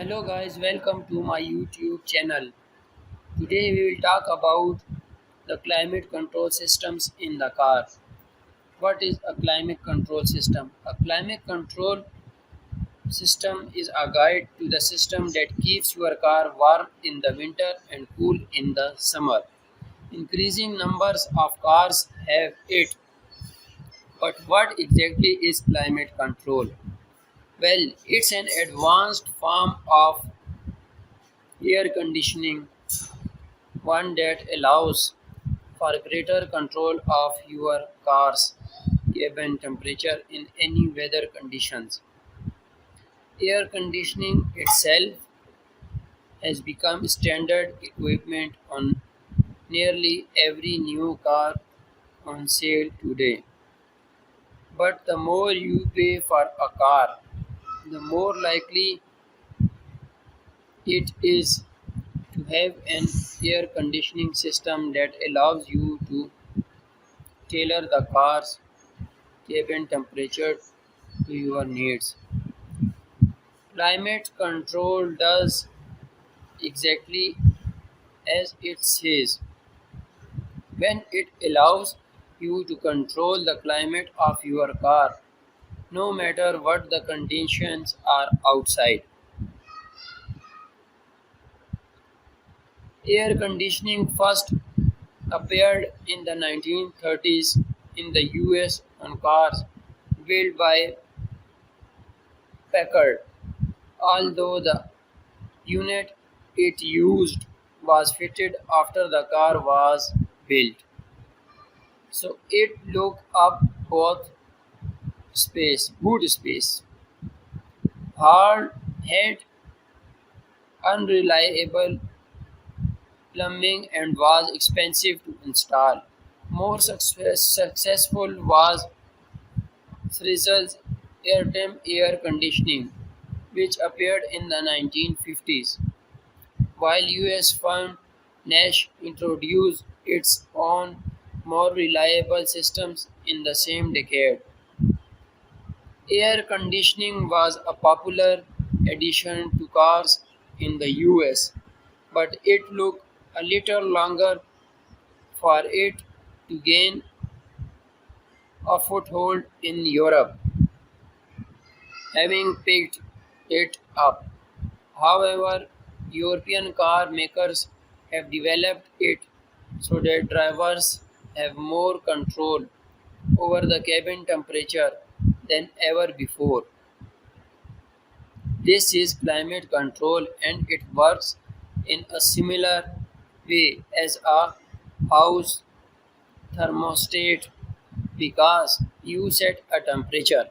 Hello guys, welcome to my YouTube channel. Today we will talk about the climate control systems in the car. What is a climate control system? A climate control system is a guide to the system that keeps your car warm in the winter and cool in the summer. Increasing numbers of cars have it, but what exactly is climate control? Well, it's an advanced form of air conditioning, one that allows for greater control of your car's cabin temperature in any weather conditions. Air conditioning itself has become standard equipment on nearly every new car on sale today. But the more you pay for a car, the more likely it is to have an air conditioning system that allows you to tailor the car's cabin temperature to your needs. Climate control does exactly as it says when it allows you to control the climate of your car no matter what the conditions are outside. Air conditioning first appeared in the 1930s in the US on cars built by Packard, although the unit it used was fitted after the car was built, so it took up boot space, hard had unreliable plumbing and was expensive to install. More successful was Frizzle's airtime air conditioning, which appeared in the 1950s, while US firm Nash introduced its own more reliable systems in the same decade. Air conditioning was a popular addition to cars in the US, but it took a little longer for it to gain a foothold in Europe, having picked it up. However, European car makers have developed it so that drivers have more control over the cabin temperature than ever before. This is climate control and it works in a similar way as a house thermostat because you set a temperature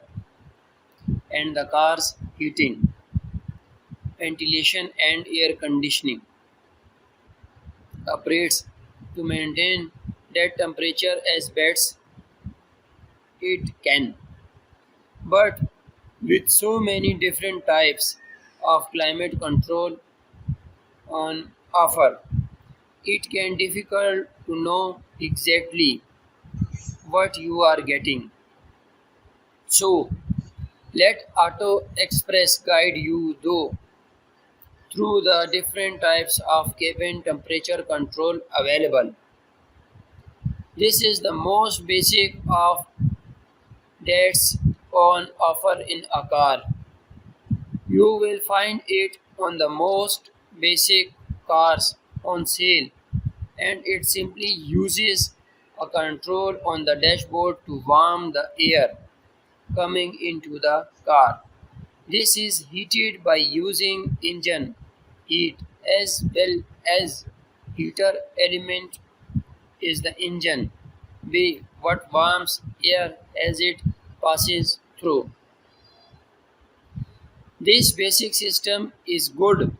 and the car's heating, ventilation and air conditioning operates to maintain that temperature as best it can. But with so many different types of climate control on offer, it can difficult to know exactly what you are getting. So let Auto Express guide you through the different types of cabin temperature control available. This is the most basic of that's on offer in a car. You will find it on the most basic cars on sale, and it simply uses a control on the dashboard to warm the air coming into the car. This is heated by using engine heat as well as heater element is the engine bay what warms air as it passes through. This basic system is good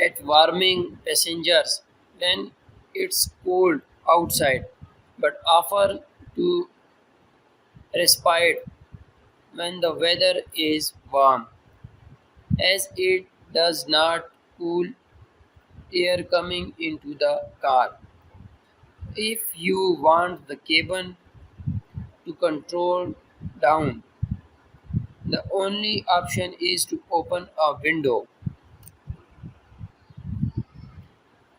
at warming passengers when it's cold outside, but offer to respite when the weather is warm, as it does not cool air coming into the car. If you want the cabin to control down, The only option is to open a window.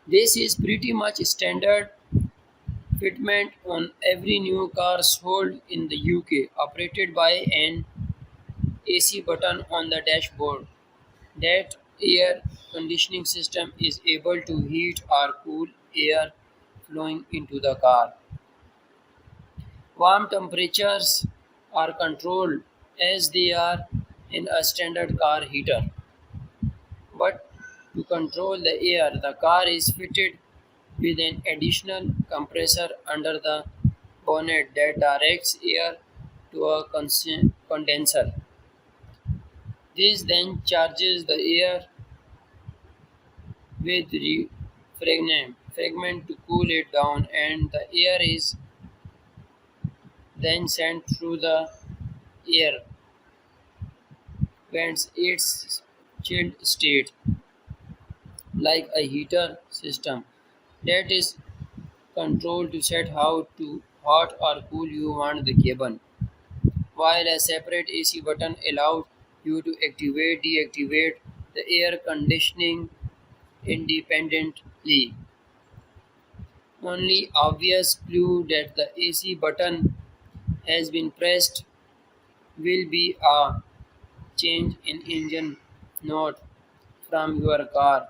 This is pretty much standard fitment on every new car sold in the UK, operated by an AC button on the dashboard. That air conditioning system is able to heat or cool air flowing into the car. Warm temperatures are controlled as they are in a standard car heater. But to control the air, the car is fitted with an additional compressor under the bonnet that directs air to a condenser. This then charges the air with fragment to cool it down, and the air is then sent through the air vents its chilled state, like a heater system that is controlled to set how to hot or cool you want the cabin, while a separate AC button allows you to activate deactivate the air conditioning independently. Only obvious clue that the AC button has been pressed will be a change in engine note from your car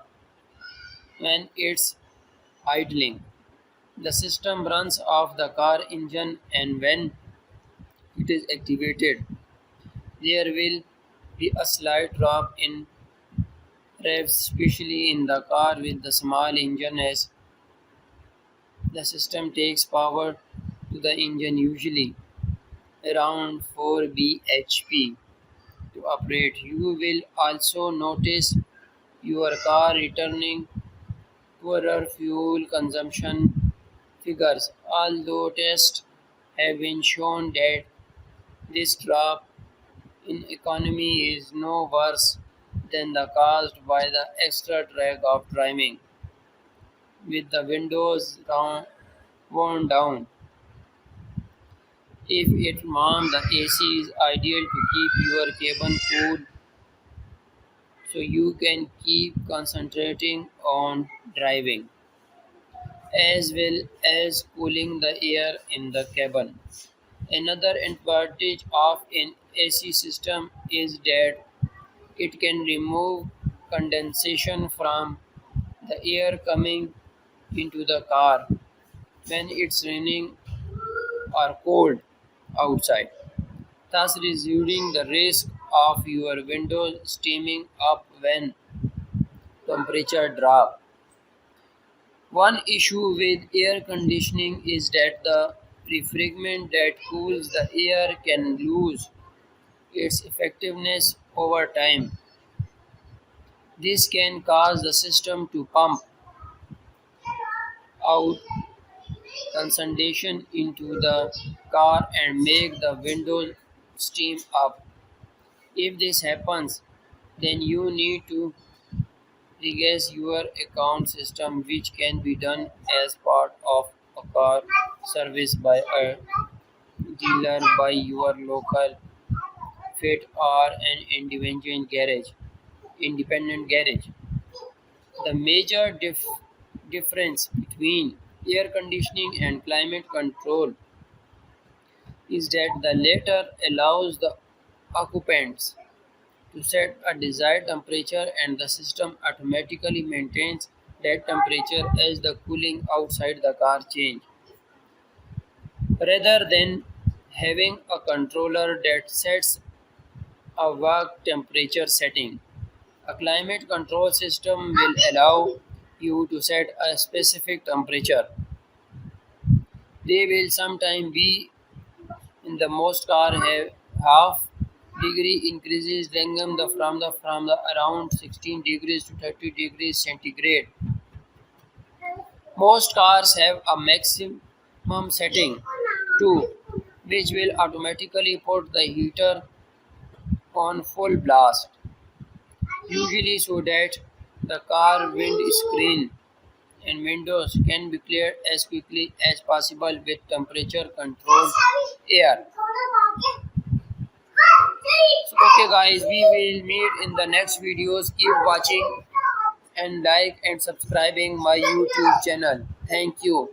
when it's idling. The system runs off the car engine, and when it is activated, there will be a slight drop in revs, especially in the car with the small engine as the system takes power to the engine, usually around 4 bhp, to operate. You will also notice your car returning poorer fuel consumption figures, although tests have been shown that this drop in economy is no worse than the caused by the extra drag of driving with the windows worn down. If it warm, the AC is ideal to keep your cabin cool so you can keep concentrating on driving as well as cooling the air in the cabin. Another advantage of an AC system is that it can remove condensation from the air coming into the car when it's raining or cold outside, thus reducing the risk of your windows steaming up when temperature drop. One issue with air conditioning is that the refrigerant that cools the air can lose its effectiveness over time. This can cause the system to pump out condensation into the car and make the windows steam up. If this happens, then you need to regas your account system, which can be done as part of a car service by a dealer, by your local fit, or an independent garage. The major difference between air conditioning and climate control is that the latter allows the occupants to set a desired temperature, and the system automatically maintains that temperature as the cooling outside the car change, rather than having a controller that sets a vague temperature setting. A climate control system will allow you to set a specific temperature. They will sometimes be in the most car have half degree increases ranging from the around 16 degrees to 30 degrees centigrade. Most cars have a maximum setting too, which will automatically put the heater on full blast, usually so that the car windscreen and windows can be cleared as quickly as possible with temperature controlled air. So, okay, guys, we will meet in the next videos. Keep watching and like and subscribing my YouTube channel. Thank you.